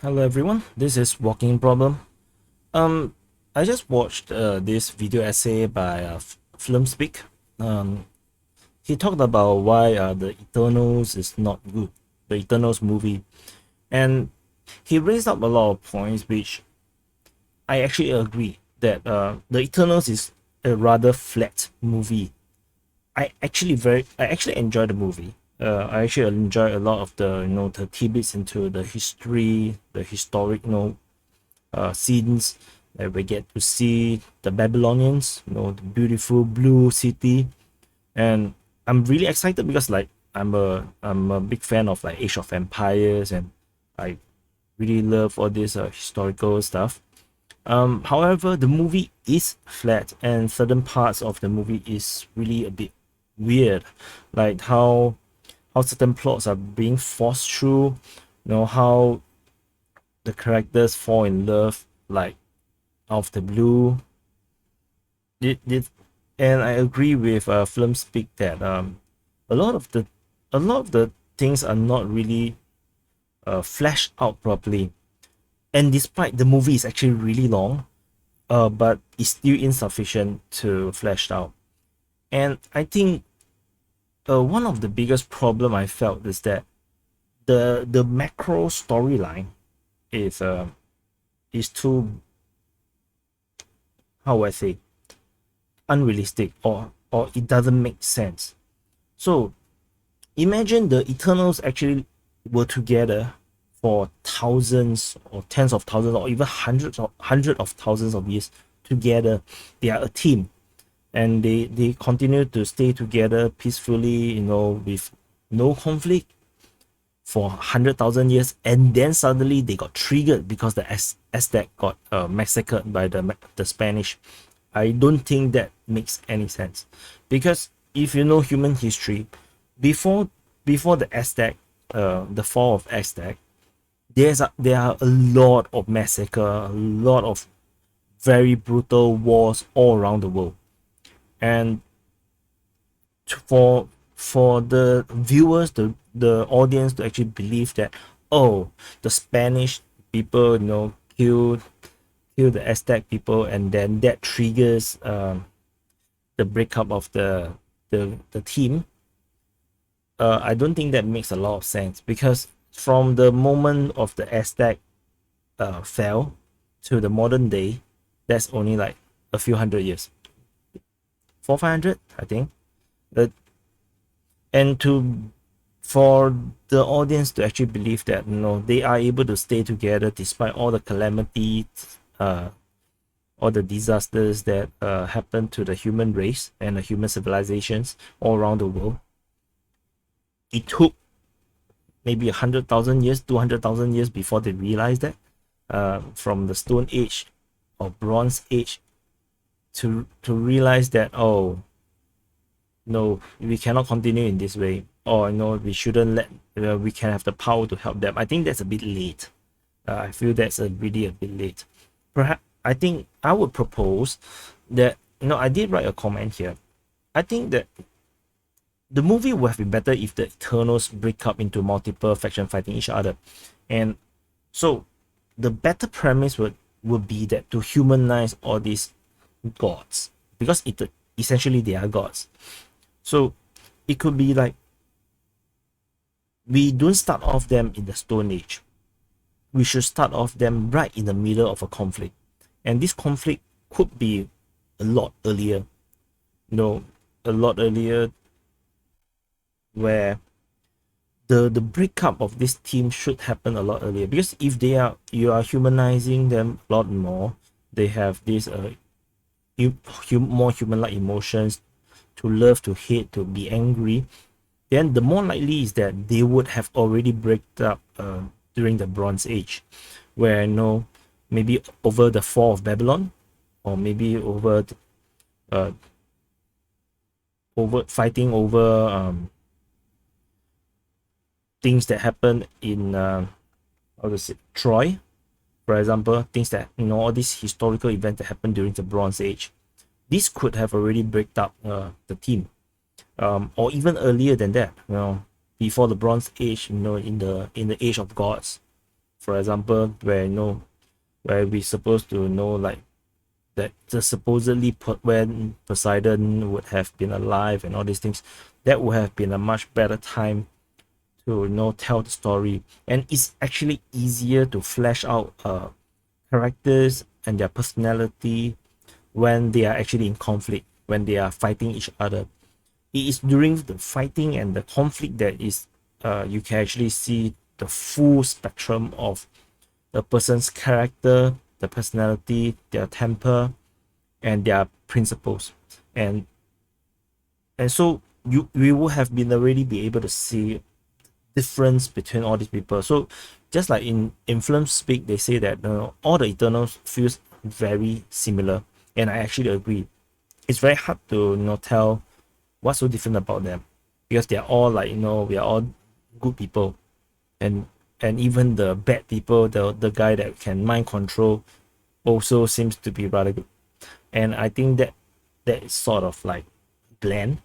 Hello everyone, this is Walking Problem. Um, I just watched this video essay by FilmSpeak. Um, he talked about why the Eternals is not good, the Eternals movie, and he raised up a lot of points which I actually agree that the Eternals is a rather flat movie. I actually enjoy the movie. I actually enjoy a lot of the tidbits into the history, the historic scenes that we get to see the Babylonians, the beautiful blue city, and I'm really excited because I'm a big fan of like Age of Empires, and I really love all this historical stuff. However, the movie is flat, and certain parts of the movie is really a bit weird, like how certain plots are being forced through, how the characters fall in love like out of the blue. It and I agree with Film Speak that a lot of the a lot of the things are not really fleshed out properly. And despite the movie is actually really long, but it's still insufficient to flesh out. And I think one of the biggest problem I felt is that the macro storyline is too, how would I say, unrealistic, or it doesn't make sense. So imagine the Eternals actually were together for thousands or tens of thousands or even hundreds of thousands of years together. They are a team, and they continue to stay together peacefully, with no conflict for 100,000 years, and then suddenly they got triggered because the Aztec got massacred by the Spanish. I don't think that makes any sense, because if you know human history, before before the Aztec, the fall of Aztec, there are a lot of massacre, a lot of very brutal wars all around the world, and for the viewers, the audience to actually believe that, oh, the Spanish people, kill the Aztec people, and then that triggers the breakup of the team. I don't think that makes a lot of sense, because from the moment of the Aztec fell to the modern day, that's only like a few hundred years, 400, 500, I think. Uh, and to for the audience to actually believe that they are able to stay together despite all the calamities, all the disasters that happen to the human race and the human civilizations all around the world. It took maybe 100,000 years, 200,000 years before they realized that, from the Stone Age or Bronze Age, to realize that, oh no, we cannot continue in this way, or we shouldn't let, we can have the power to help them. I think that's a bit late. I feel that's really a bit late. Perhaps I think I would propose that, I did write a comment here. I think that the movie would have been better if the Eternals break up into multiple factions fighting each other. And so the better premise would be that to humanize all these gods, because essentially they are gods. So it could be like, we don't start off them in the Stone Age. We should start off them right in the middle of a conflict. And this conflict could be a lot earlier, a lot earlier, where the breakup of this team should happen a lot earlier. Because if you are humanizing them a lot more, they have this more human-like emotions, to love, to hate, to be angry, then the more likely is that they would have already break up during the Bronze Age, where maybe over the fall of Babylon, or maybe uh, over fighting over things that happen in how to say, Troy, for example, things that, all these historical events that happened during the Bronze Age. This could have already break up the team, or even earlier than that, before the Bronze Age, in the Age of Gods. for example, where where we supposed to know like that the supposedly when Poseidon would have been alive and all these things, that would have been a much better time to tell the story. And it's actually easier to flesh out characters and their personality when they are actually in conflict, when they are fighting each other. It is during the fighting and the conflict that is you can actually see the full spectrum of the person's character, the personality, their temper, and their principles. And so we will have been already be able to see difference between all these people. So just like in FilmSpeak, they say that all the Eternals feels very similar, and I actually agree. It's very hard to tell what's so different about them, because they're all like we are all good people, and even the bad people, the guy that can mind control, also seems to be rather good. And I think that is sort of like bland.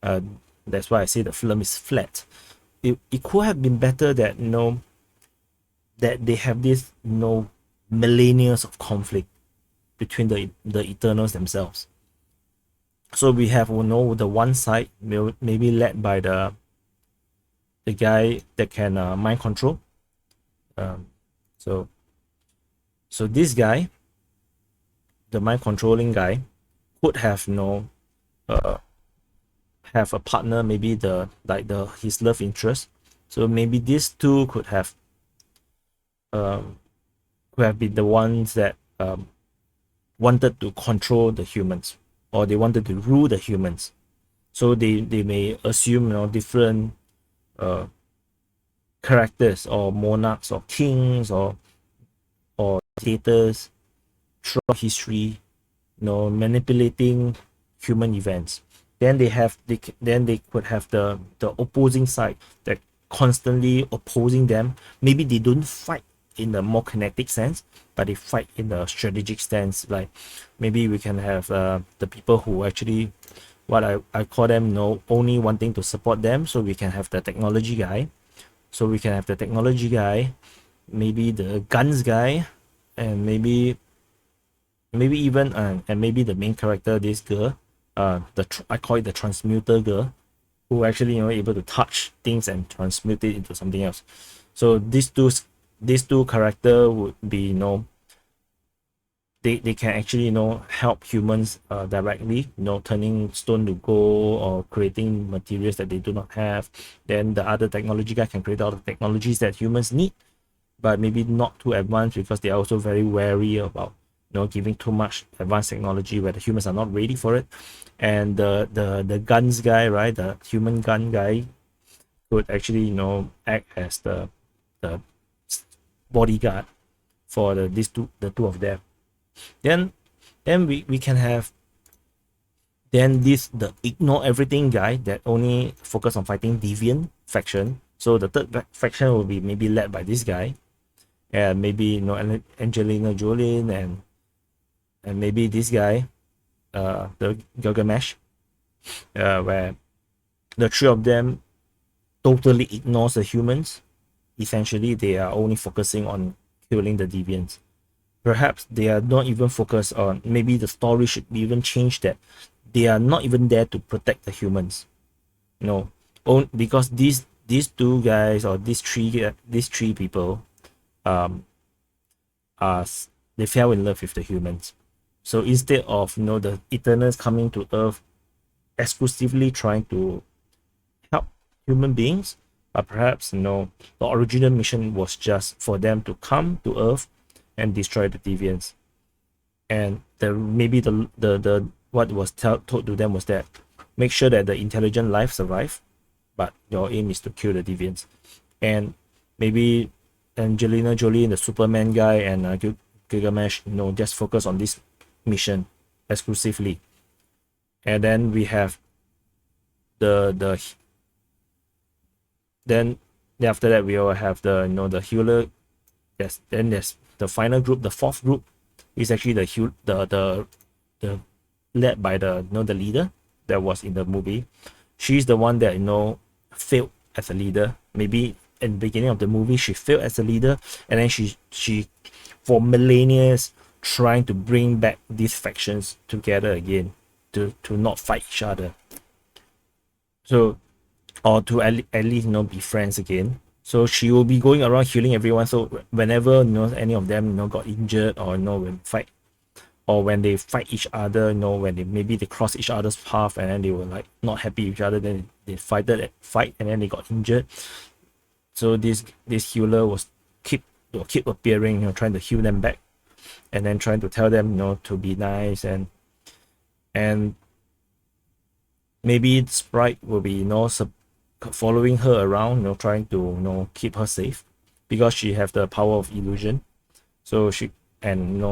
Uh, that's why I say the film is flat. It could have been better that that they have this millennia of conflict between the Eternals themselves. So we have the one side maybe led by the guy that can mind control. Um, so this guy, the mind controlling guy, could have uh, have a partner, maybe his love interest. So maybe these two um, could have been the ones that wanted to control the humans, or they wanted to rule the humans. So they may assume different uh, characters or monarchs or kings or dictators throughout history, manipulating human events. Then they could have the opposing side that constantly opposing them. Maybe they don't fight in the more kinetic sense, but they fight in the strategic sense. Like maybe we can have the people who actually, what I call them, only wanting to support them. So we can have the technology guy. Maybe the guns guy, and maybe even and maybe the main character, this girl, I call it the transmuter girl, who actually able to touch things and transmute it into something else. So these two character would be they can actually help humans directly, turning stone to gold or creating materials that they do not have. Then the other technology guy can create all the technologies that humans need, but maybe not too advanced, because they are also very wary about giving too much advanced technology where the humans are not ready for it. And the guns guy, right, the human gun guy, could actually act as the bodyguard for the two of them. Then we can have then the ignore everything guy that only focus on fighting deviant faction. So the third faction will be maybe led by this guy, and maybe Angelina Jolie, and maybe this guy, the Gilgamesh, where the three of them totally ignores the humans. Essentially, they are only focusing on killing the deviants. Perhaps they are not even focused on, maybe the story should be even changed that they are not even there to protect the humans. Because these two guys, or these three people, are they fell in love with the humans. So instead of the Eternals coming to Earth exclusively trying to help human beings, but perhaps the original mission was just for them to come to Earth and destroy the deviants. And maybe the what was told to them was that make sure that the intelligent life survive, but your aim is to kill the deviants. And maybe Angelina Jolie and the Superman guy and Gilgamesh, just focus on this mission exclusively. And then we have the then after that we will have the healer. Yes, then there's the final group. The fourth group is actually the led by the leader that was in the movie. She's the one that failed as a leader. Maybe in the beginning of the movie she failed as a leader, and then she for millennia trying to bring back these factions together again to not fight each other. So, or to at least be friends again. So she will be going around healing everyone. So whenever any of them got injured, or when fight, or when they fight each other, when they cross each other's path and then they were like not happy with each other, then they fight and then they got injured. So this healer will keep appearing, trying to heal them back, and then trying to tell them to be nice, and maybe Sprite will be following her around, trying to keep her safe, because she have the power of illusion. So she and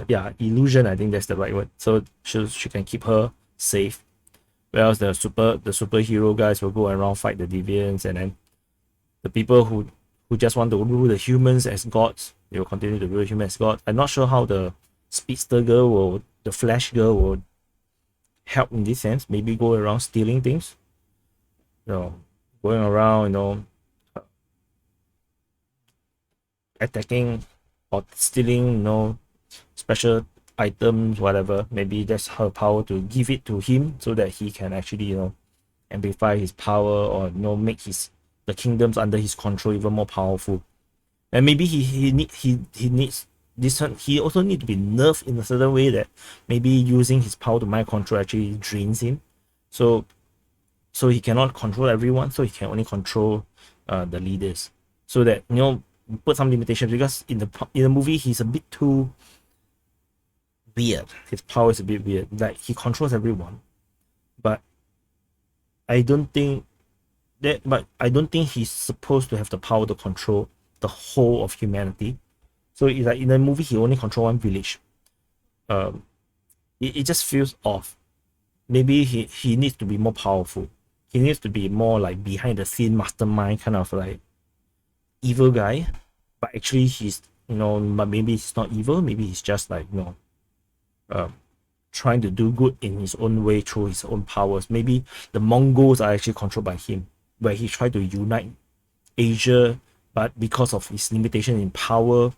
yeah, illusion, I think that's the right word. So she can keep her safe, whereas the superhero guys will go around fight the deviants, and then the people who just want to rule the humans as gods, they will continue to rule humans as gods. I'm not sure how the speedster girl or the flash girl will help in this sense. Maybe go around stealing things, going around attacking or stealing special items, whatever. Maybe that's her power, to give it to him so that he can actually amplify his power, or make the kingdoms under his control even more powerful. And maybe he needs this one. He also need to be nerfed in a certain way, that maybe using his power to mind control actually drains him. So he cannot control everyone, so he can only control the leaders, so that put some limitations, because in the movie he's a bit too weird. His power is a bit weird. Like, he controls everyone, but I don't think he's supposed to have the power to control the whole of humanity. So it's like in the movie he only control one village. It just feels off. Maybe he needs to be more powerful. He needs to be more like behind the scene mastermind, kind of like evil guy. But actually he's but maybe he's not evil. Maybe he's just like trying to do good in his own way through his own powers. Maybe the Mongols are actually controlled by him, where he tried to unite Asia, but because of his limitation in power,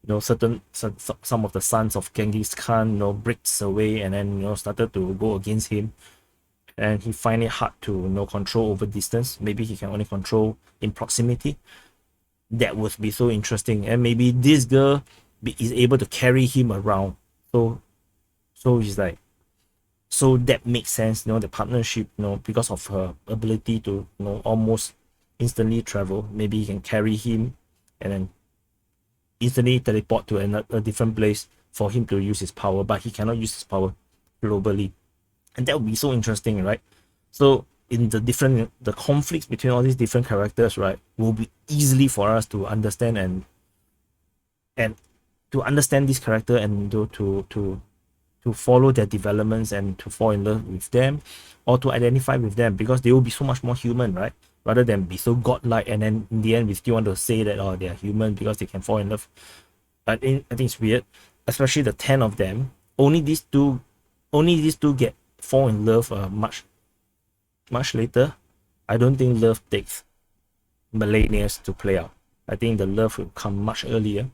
some of the sons of Genghis Khan breaks away, and then started to go against him, and he find it hard to control over distance. Maybe he can only control in proximity. That would be so interesting. And maybe this girl is able to carry him around. So he's like, so that makes sense, the partnership, because of her ability to almost instantly travel. Maybe he can carry him and then instantly teleport to a different place for him to use his power, but he cannot use his power globally. And that would be so interesting, right? So in the conflicts between all these different characters, right, will be easily for us to understand, and to understand this character, and to follow their developments, and to fall in love with them, or to identify with them, because they will be so much more human, right? Rather than be so godlike, and then in the end we still want to say that they are human because they can fall in love. I think it's weird, especially the 10 of them. Only these two fall in love much later. I don't think love takes millennia to play out. I think the love will come much earlier.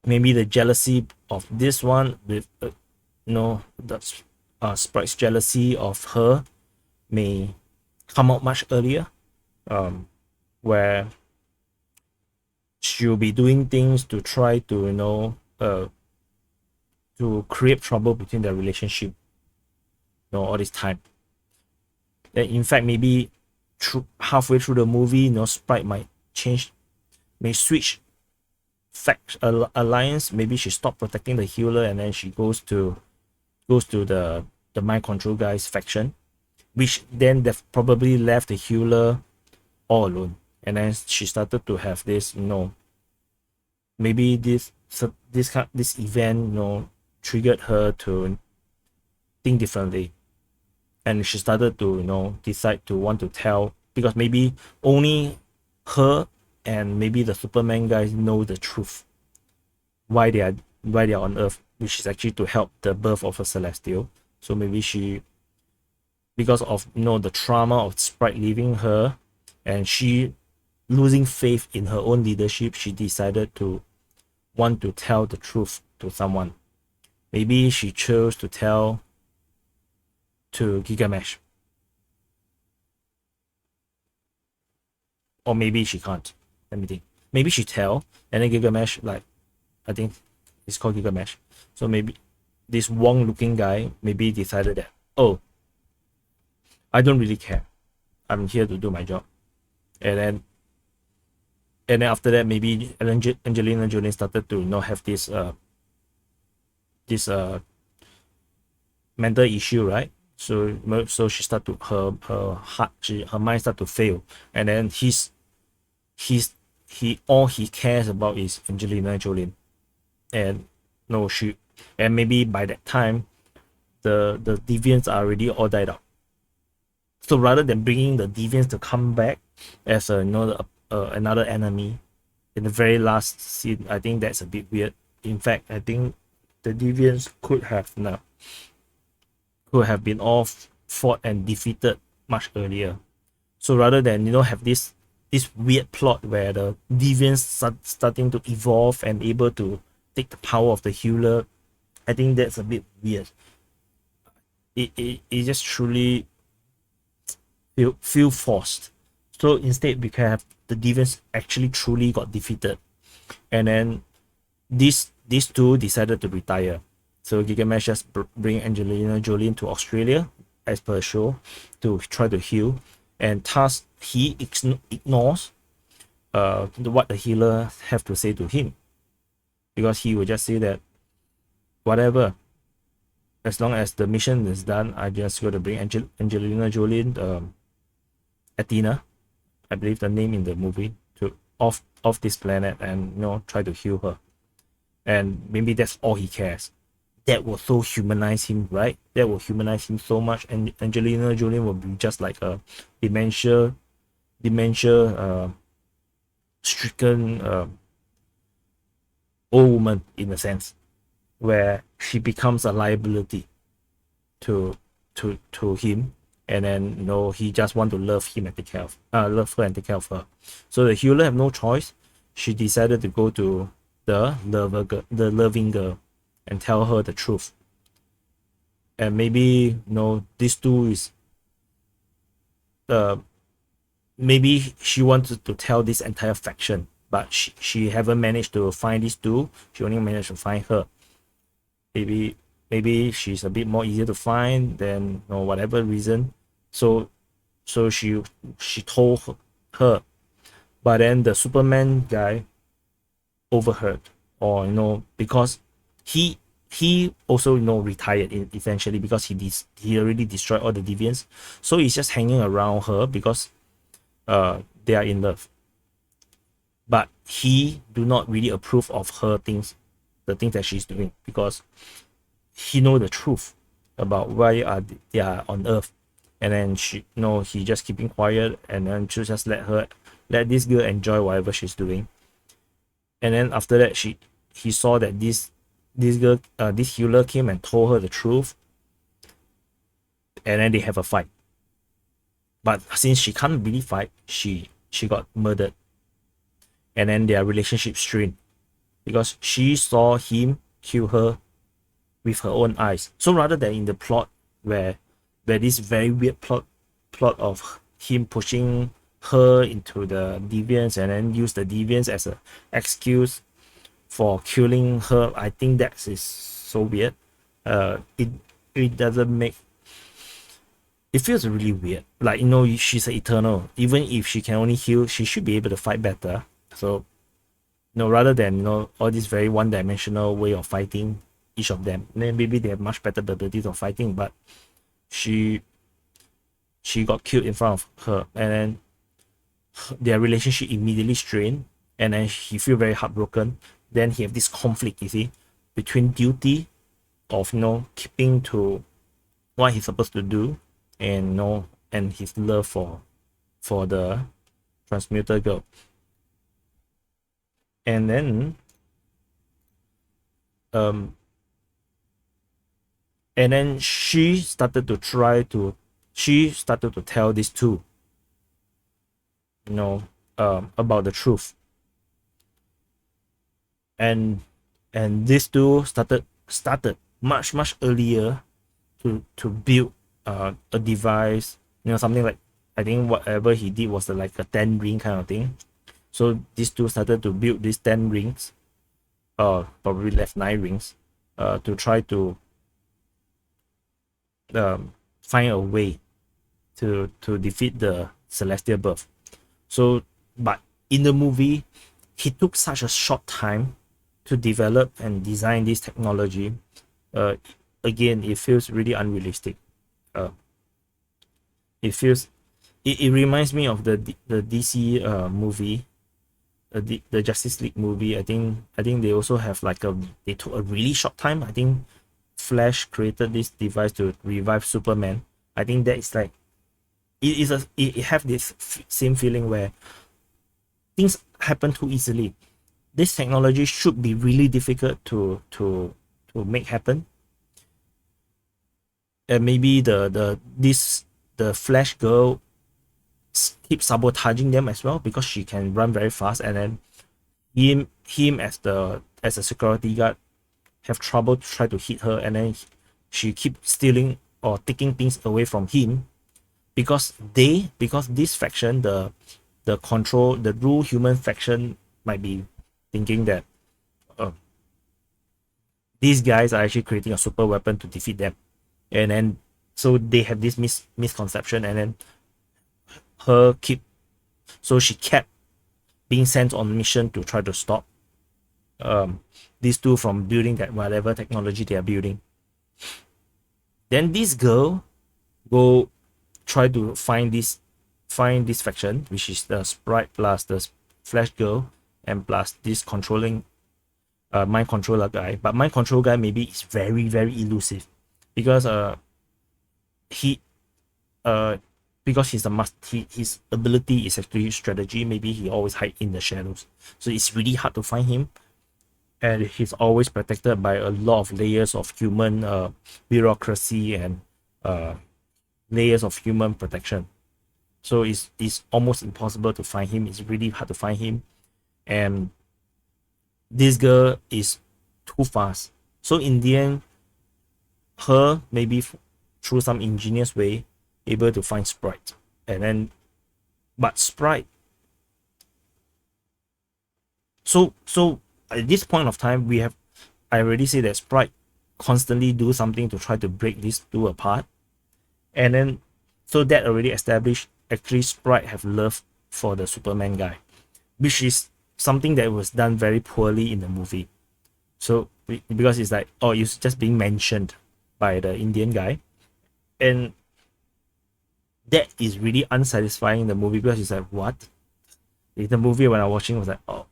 Maybe the jealousy of this one with that's Sprite's jealousy of her may come out much earlier, where she'll be doing things to try to to create trouble between their relationship all this time. And in fact, maybe halfway through the movie, Sprite may switch alliance. Maybe she stopped protecting the healer, and then she goes to the mind control guy's faction, which then they've probably left the healer all alone. And then she started to have this, maybe this event, triggered her to think differently, and she started to decide to want to tell, because maybe only her and maybe the Superman guys know the truth, why they are on Earth, which is actually to help the birth of a Celestial. So maybe she because of the trauma of Sprite leaving her, and she losing faith in her own leadership, she decided to want to tell the truth to someone. Maybe she chose to tell to Gilgamesh, or maybe she can't. Let me think. Maybe she tell, and then Gilgamesh, like, I think it's called Gilgamesh. So maybe this Wong looking guy maybe decided that, oh, I don't really care. I'm here to do my job. And then after that, maybe Angelina Jolie started to have this mental issue, right? So she start to her mind start to fail, and then he's he all he cares about is Angelina Jolie, and no she and maybe by that time the deviants are already all died out. So rather than bringing the deviants to come back as another enemy in the very last scene, I think that's a bit weird. In fact, I think the deviants could have been all fought and defeated much earlier. So rather than have this weird plot where the deviants starting to evolve and able to take the power of the healer, I think that's a bit weird. It just truly feel forced. So instead, we can have the deviants actually truly got defeated, and then these two decided to retire. So Gilgamesh just bring Angelina Jolie into Australia as per show to try to heal, and thus he ignores what the healer have to say to him, because he will just say that whatever, as long as the mission is done, I just got to bring Angelina Jolie, Athena, I believe the name in the movie, to off this planet and try to heal her, and maybe that's all he cares. That will so humanize him, right? That will humanize him so much, and Angelina Jolie will be just like a dementia stricken old woman, in a sense, where she becomes a liability to him, and then he just want to love him and take care of love her and take care of her. So the healer have no choice. She decided to go to the loving girl and tell her the truth. And maybe these two is maybe she wanted to tell this entire faction, but she haven't managed to find these two. She only managed to find her. Maybe she's a bit more easier to find than whatever reason. So she told her, but then the Superman guy overheard, or because he also retired essentially, because he already destroyed all the deviants, so he's just hanging around her because they are in love, but he do not really approve of the things that she's doing, because he know the truth about why they are on Earth, and then he just keeping quiet, and then just let this girl enjoy whatever she's doing. And then after that, he saw that this girl, this healer came and told her the truth, and then they have a fight. But since she can't really fight, she got murdered, and then their relationship strained because she saw him kill her with her own eyes. So rather than in the plot where this very weird plot of him pushing her into the deviants and then use the deviants as an excuse for killing her, I think that is so weird. It doesn't make, it feels really weird. Like, she's an eternal. Even if she can only heal, she should be able to fight better. So, rather than, all this very one-dimensional way of fighting each of them, then maybe they have much better abilities of fighting, but she got killed in front of her, and then their relationship immediately strained, and then he feel very heartbroken. Then he have this conflict, you see, between duty of keeping to what he's supposed to do, and and his love for the transmuter girl. And then she started to try to she started to tell these two, you know, about the truth, and these two started much earlier to build a device, something like, I think whatever he did was like a 10 ring kind of thing. So these two started to build these 10 rings, probably left 9 rings, to try to find a way to defeat the celestial birth. So, but in the movie, he took such a short time to develop and design this technology. Again, it feels really unrealistic. Uh, it reminds me of the DC movie, the Justice League movie. I think they also have like they took a really short time. I think Flash created this device to revive Superman. I think that is like, it have this same feeling where things happen too easily. This technology should be really difficult to make happen, and maybe the Flash girl keep sabotaging them as well, because she can run very fast, and then him as a security guard have trouble to try to hit her, and then she keep stealing or taking things away from him, because this faction, the rule human faction, might be thinking that these guys are actually creating a super weapon to defeat them, and then so they have this misconception, and then she kept being sent on mission to try to stop these two from building that whatever technology they are building. Then this girl go try to find this faction, which is the Sprite plus the Flash girl and plus this controlling mind controller guy. But mind control guy maybe is very elusive, because he because his ability is actually strategy. Maybe he always hide in the shadows, so it's really hard to find him, and he's always protected by a lot of layers of human bureaucracy and layers of human protection. So it's almost impossible to find him. It's really hard to find him, and this girl is too fast. So in the end, her maybe through some ingenious way able to find Sprite, and then but Sprite. So at this point of time, I already say that Sprite constantly do something to try to break these two apart, and then so that already established actually Sprite have love for the Superman guy, which is something that was done very poorly in the movie. So because it's like, oh, it's just being mentioned by the Indian guy, and that is really unsatisfying in the movie, because it's like, what? In the movie when I was watching, was like, oh,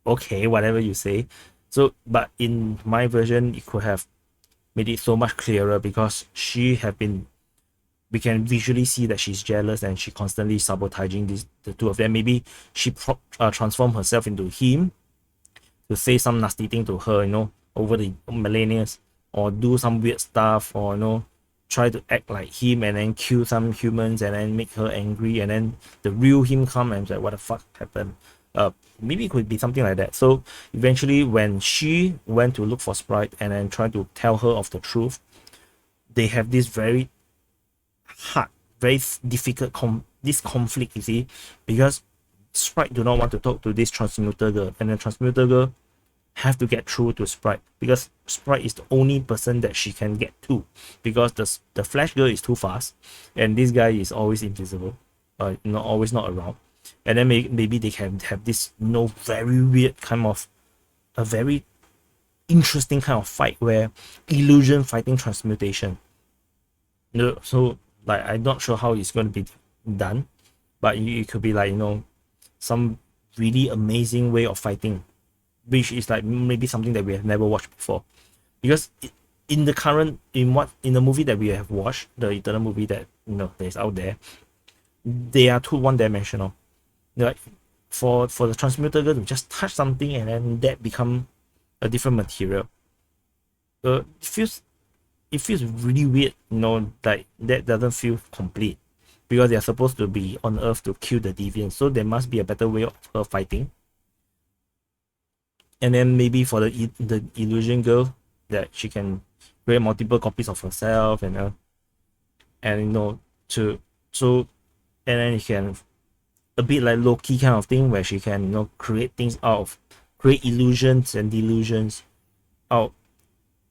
okay, whatever you say. So but in my version, it could have made it so much clearer, because we can visually see that she's jealous and she constantly sabotaging the two of them. Maybe she transformed herself into him to say some nasty thing to her, over the millennia, or do some weird stuff, or try to act like him and then kill some humans and then make her angry, and then the real him come and like, what the fuck happened? Maybe it could be something like that. So eventually, when she went to look for Sprite and then try to tell her of the truth, they have this very hard, very difficult this conflict, you see, because Sprite do not want to talk to this transmuter girl, and the transmuter girl have to get through to Sprite, because Sprite is the only person that she can get to, because the Flash girl is too fast, and this guy is always invisible, always not around. And then maybe they can have this very weird kind of a very interesting kind of fight where illusion fighting transmutation. So like, I'm not sure how it's going to be done, but it could be like, some really amazing way of fighting, which is like maybe something that we have never watched before. Because in the movie that we have watched, the Eternal movie that that is out there, they are too one-dimensional. Like for the transmuter girl to just touch something and then that become a different material. It it feels really weird, like that doesn't feel complete, because they're supposed to be on Earth to kill the deviants, so there must be a better way of her fighting. And then maybe for the illusion girl, that she can create multiple copies of herself, and to so and then you can, a bit like Loki kind of thing, where she can create things out of, create illusions and delusions out,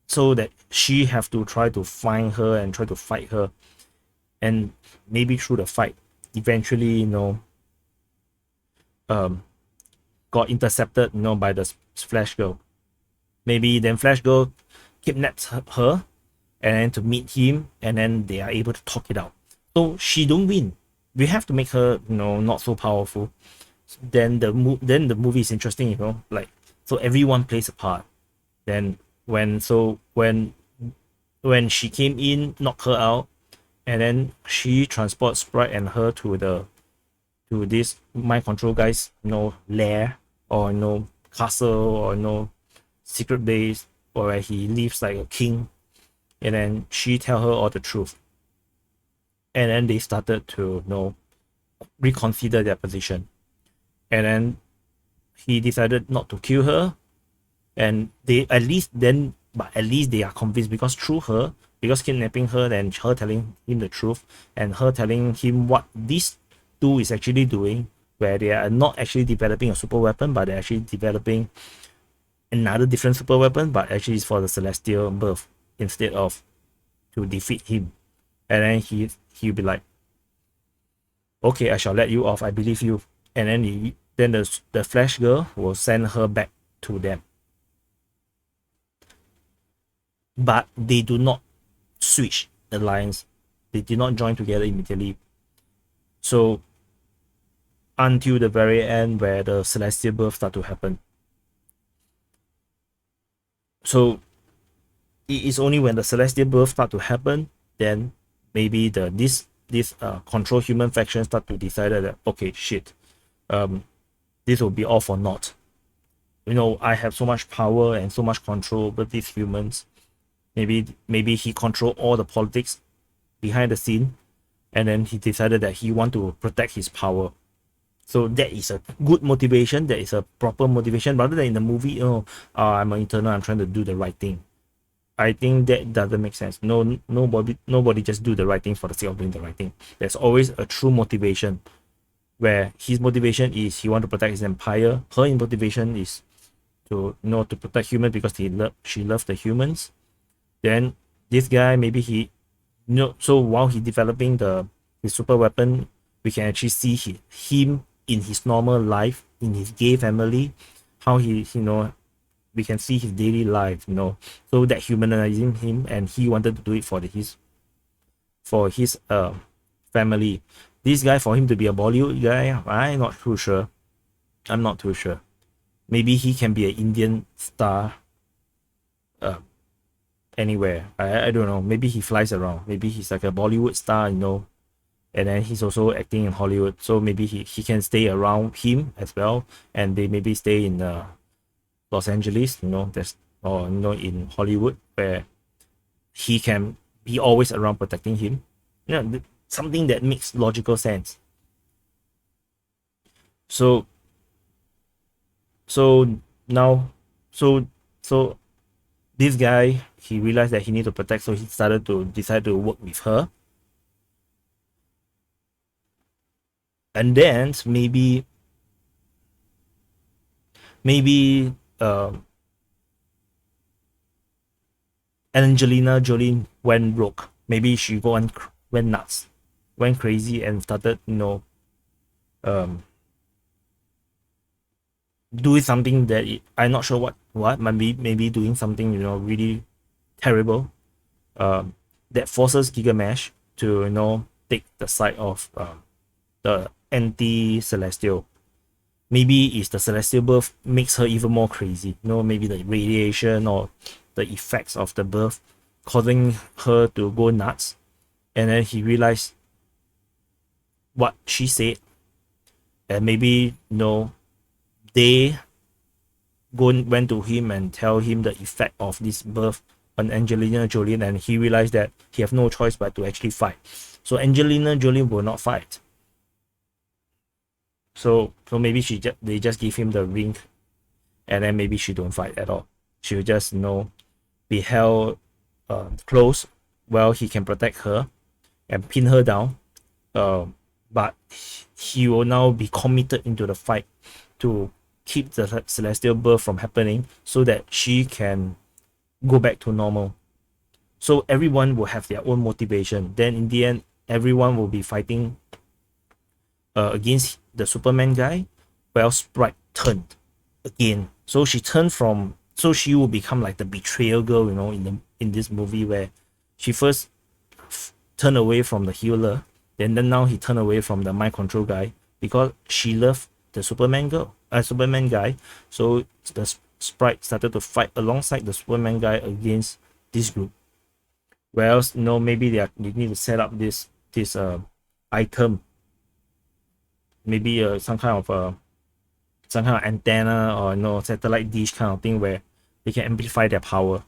so that she have to try to find her and try to fight her, and maybe through the fight eventually got intercepted by the Flash girl. Maybe then Flash girl kidnaps her and then to meet him, and then they are able to talk it out. So she don't win. We have to make her not so powerful. Then the movie is interesting, like, so everyone plays a part. Then when she came in, knocked her out, and then she transports Sprite and her to this mind control guy's lair, or castle, or secret base, or where he lives like a king. And then she tell her all the truth, and then they started to reconsider their position. And then he decided not to kill her, and at least they are convinced, because kidnapping her and her telling him the truth, and her telling him what these two is actually doing, where they are not actually developing a super weapon, but they're actually developing another different super weapon, but actually it's for the celestial birth instead of to defeat him. And then he'll be like, okay, I shall let you off, I believe you. And then the Flash girl will send her back to them, but they do not switch alliance. They did not join together immediately. So until the very end, where the celestial birth start to happen. So it is only when the celestial birth start to happen, then maybe this control human faction start to decide that, okay, shit, this will be all for naught. I have so much power and so much control over these humans. Maybe he control all the politics behind the scene, and then he decided that he want to protect his power. So that is a good motivation. That is a proper motivation, rather than in the movie, I'm an internal, I'm trying to do the right thing. I think that doesn't make sense. Nobody just do the right thing for the sake of doing the right thing. There's always a true motivation, where his motivation is he want to protect his empire. Her motivation is to protect humans, because she loves the humans. Then this guy, maybe so while he developing his super weapon, we can actually see him in his normal life, in his gay family, how we can see his daily life, so that humanizing him, and he wanted to do it for his family. This guy, for him to be a Bollywood guy, I'm not too sure. Maybe he can be an Indian star anywhere. I don't know. Maybe he flies around. Maybe he's like a Bollywood star, and then he's also acting in Hollywood. So maybe he can stay around him as well, and they maybe stay in Los Angeles, in Hollywood, where he can be always around protecting him. Something that makes logical sense. So now, so this guy, he realized that he need to protect, so he decide to work with her. And then maybe Angelina Jolie went rogue. Maybe she went nuts, went crazy, and started doing something that I'm not sure what maybe doing something really terrible, that forces Gilgamesh to take the side of the anti-celestial. Maybe it's the celestial birth makes her even more crazy. Maybe the radiation or the effects of the birth causing her to go nuts. And then he realized what she said, and maybe they went to him and tell him the effect of this birth on Angelina Jolie, and he realized that he have no choice but to actually fight. So Angelina Jolie will not fight. So maybe they just give him the ring, and then maybe she don't fight at all. She'll just be held close while he can protect her and pin her down. But he will now be committed into the fight to keep the celestial birth from happening, so that she can go back to normal. So everyone will have their own motivation. Then in the end, everyone will be fighting against the Superman guy. Well, Sprite turned again. So she will become like the betrayal girl, in this movie, where she first turned away from the healer, then now he turned away from the mind control guy because she loved the Superman guy. So the Sprite started to fight alongside the Superman guy against this group. Whereas, maybe they need to set up this item, maybe some kind of antenna or satellite dish kind of thing, where they can amplify their power.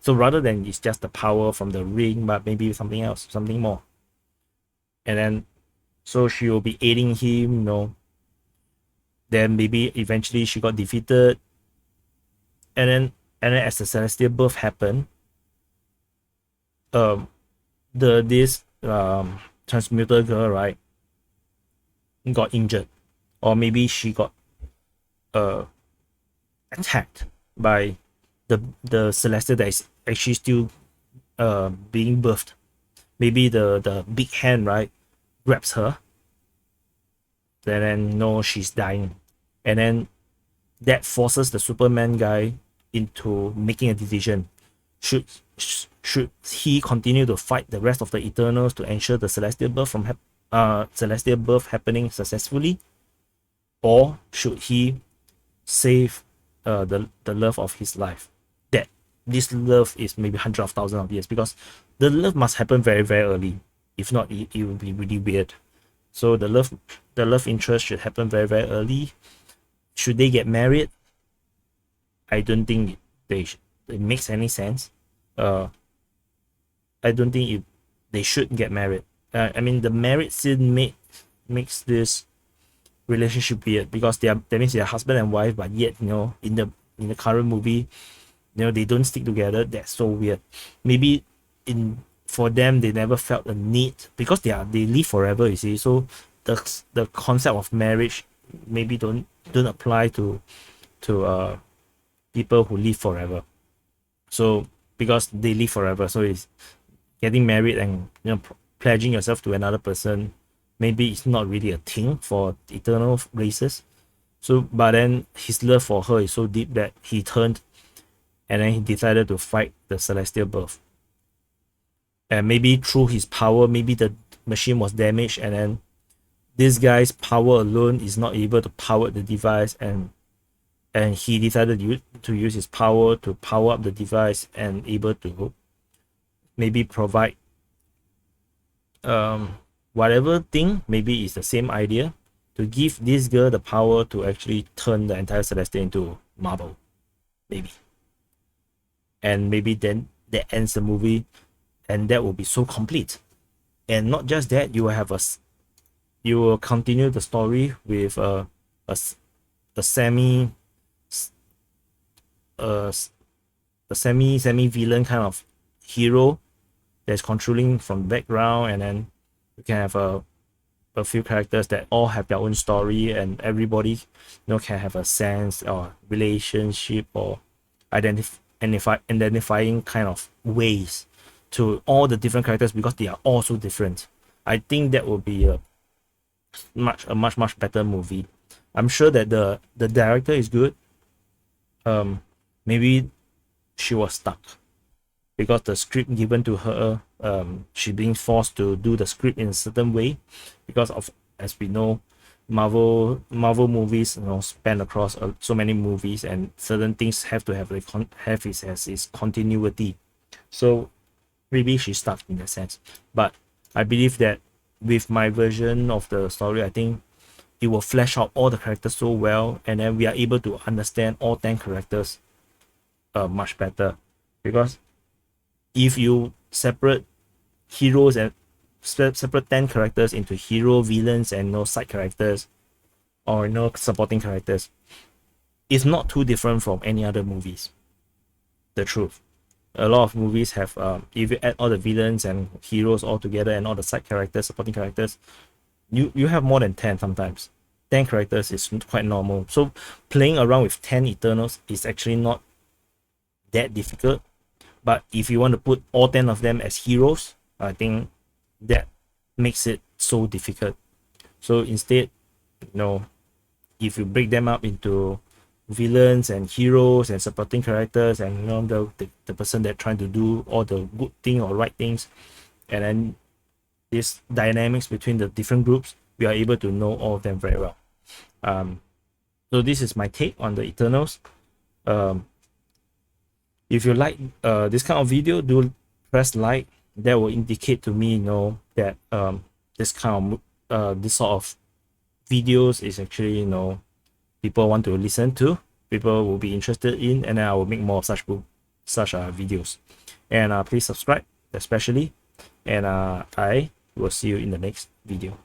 So rather than it's just the power from the ring, but maybe something else, something more. And then, so she will be aiding him, Then maybe eventually she got defeated. And then as the celestial birth happened, this transmuter girl, right, got injured, or maybe she got attacked by the celestial that is actually still being birthed. Maybe the big hand, right, grabs her. Then she's dying, and then that forces the Superman guy into making a decision. Should he continue to fight the rest of the Eternals to ensure the celestial birth happening successfully, or should he save the love of his life? That this love is maybe hundreds of thousands of years, because the love must happen very, very early. If not, it will be really weird. So the love interest should happen very, very early. Should they get married? I don't think it makes any sense. I don't think they should get married. I mean, the married scene makes this relationship weird, because that means they're husband and wife, but yet in the current movie, they don't stick together. That's so weird. Maybe for them, they never felt the need, because they live forever, you see. So the concept of marriage maybe don't apply to people who live forever. So because they live forever, so it's getting married and pledging yourself to another person, maybe it's not really a thing for eternal races. So but then his love for her is so deep that he turned, and then he decided to fight the celestial birth. And maybe through his power, maybe the machine was damaged, and then this guy's power alone is not able to power the device, and he decided to use his power to power up the device and able to maybe provide whatever thing. Maybe it's the same idea, to give this girl the power to actually turn the entire Celestial into marble, maybe. And maybe then that ends the movie, and that will be so complete. And not just that, you will continue the story with a semi villain kind of hero that's controlling from the background, and then you can have a few characters that all have their own story, and everybody can have a sense or relationship or identifying kind of ways to all the different characters, because they are all so different. I think that will be a much better movie. I'm sure that the director is good. Maybe she was stuck because the script given to her, she being forced to do the script in a certain way, because of, as we know, Marvel movies span across so many movies, and certain things have to have its continuity. So maybe she's stuck in that sense. But I believe that with my version of the story, I think it will flesh out all the characters so well, and then we are able to understand all 10 characters much better. Because if you separate heroes and separate 10 characters into hero, villains, and no side characters or no supporting characters, it's not too different from any other movies. The truth, a lot of movies have if you add all the villains and heroes all together and all the side characters, supporting characters, you have more than 10 sometimes. 10 characters is quite normal. So playing around with 10 Eternals is actually not that difficult. But if you want to put all 10 of them as heroes, I think that makes it so difficult. So instead, if you break them up into villains and heroes and supporting characters, and the person that trying to do all the good thing or right things, and then this dynamics between the different groups, we are able to know all of them very well. So this is my take on the Eternals. If you like this kind of video, do press like. That will indicate to me that this kind of this sort of videos is actually people want to listen to, people will be interested in, and then I will make more of such videos. And please subscribe especially, and I will see you in the next video.